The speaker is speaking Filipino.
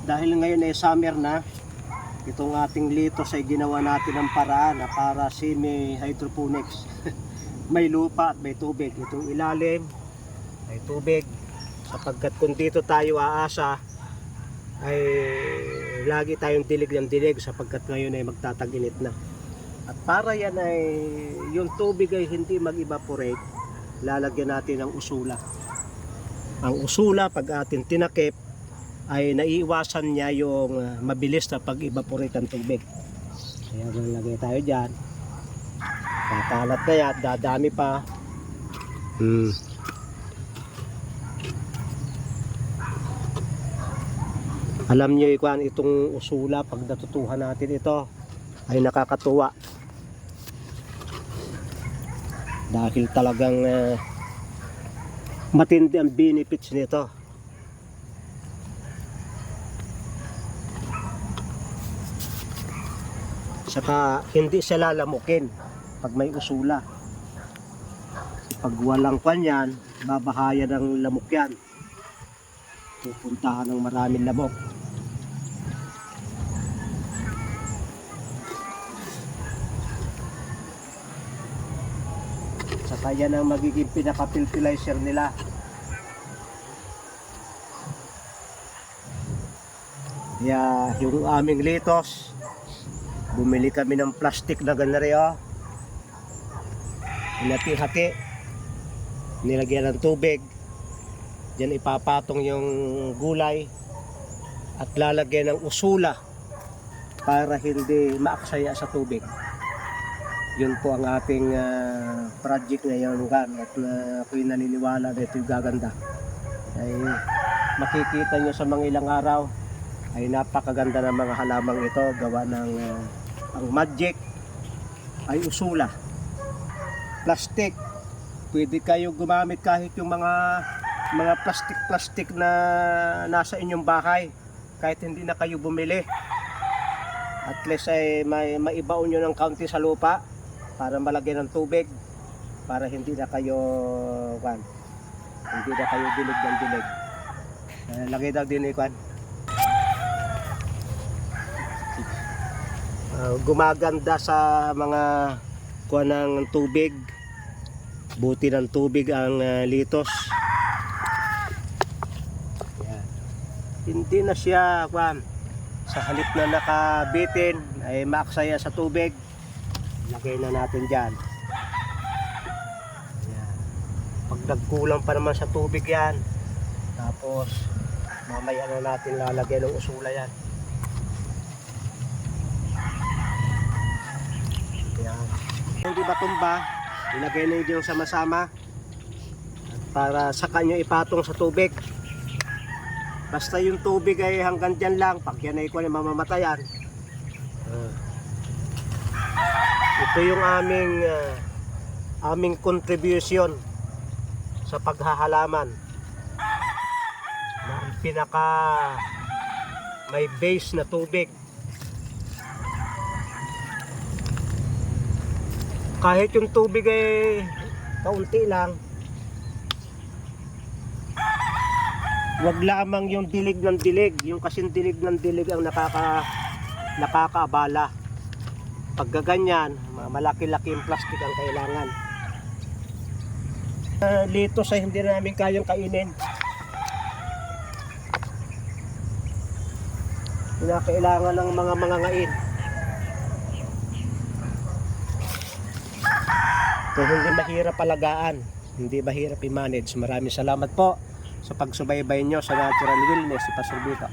Dahil ngayon ay summer na, itong ating litos ay ginawa natin ng paraan na para semi-hydroponics. May lupa at may tubig. Itong ilalim may tubig, sapagkat kung dito tayo aasa ay lagi tayong dilig ng dilig, sapagkat ngayon ay magtatag-init na. At para yan ay yung tubig ay hindi mag-evaporate, lalagyan natin ng usula. Ang usula pag atin tinakip ay naiiwasan niya yung mabilis na pag-evaporate ng tubig. Kaya lalagay tayo dyan. Kakalat na yan, dadami pa. Alam nyo itong usula, pag natutuhan natin ito ay nakakatuwa. Dahil talagang matindi ang benefits nito. Saka hindi siya lalamukin pag may usula. Pag walang kanyan, babahayan ng lamok yan. Pupuntahan ng maraming lamok. Saka yan ang magiging pinaka-fertilizer nila. Kaya yung aming litos, bumili kami ng plastic na ganaryo. Hinati-hati, nilagyan ng tubig. Diyan ipapatong yung gulay at lalagyan ng usula para hindi maaksaya sa tubig. Yun po ang ating project ngayon, at ako'y naniniwala na ito'y gaganda. Ay makikita nyo sa mga ilang araw ay napakaganda ng mga halamang ito, gawa ng ang magic ay usula. Plastic, pwede kayo gumamit kahit yung mga plastic na nasa inyong bahay, kahit hindi na kayo bumili. At least ay maibaon nyo ng kaunti sa lupa para malagyan ng tubig, para hindi na kayo dilig ng dilig. Lagay daw din gumaganda sa mga kuha ng tubig, buti ng tubig ang litos. Yan. Hindi na siya sa halip na nakabitin ay maaksaya sa tubig. Lagay na natin dyan. Yan. Pag nagkulang pa naman sa tubig yan, tapos mamaya na natin lalagay ng usula yan. Yan. Hindi ba tumba, ilagay na yung sama-sama para saka nyo ipatong sa tubig. Basta yung tubig ay hanggang dyan lang, pag yan ay mamamatayan. Ito yung aming contribution sa paghahalaman na ang pinaka may base na tubig. Kahit yung tubig ay kaunti lang, wag lamang yung dilig ng dilig, yung kasing dilig ng dilig ang nakakaabala. Pag gaganyan, malaki-laki yung plastic ang kailangan. Litos ay hindi namin kayang kainin. Kailangan ng mga mangangain. Kung hindi mahirap alagaan, hindi mahirap i-manage. Maraming salamat po sa pagsubaybay nyo sa Natural Wellness si Pastor Vito.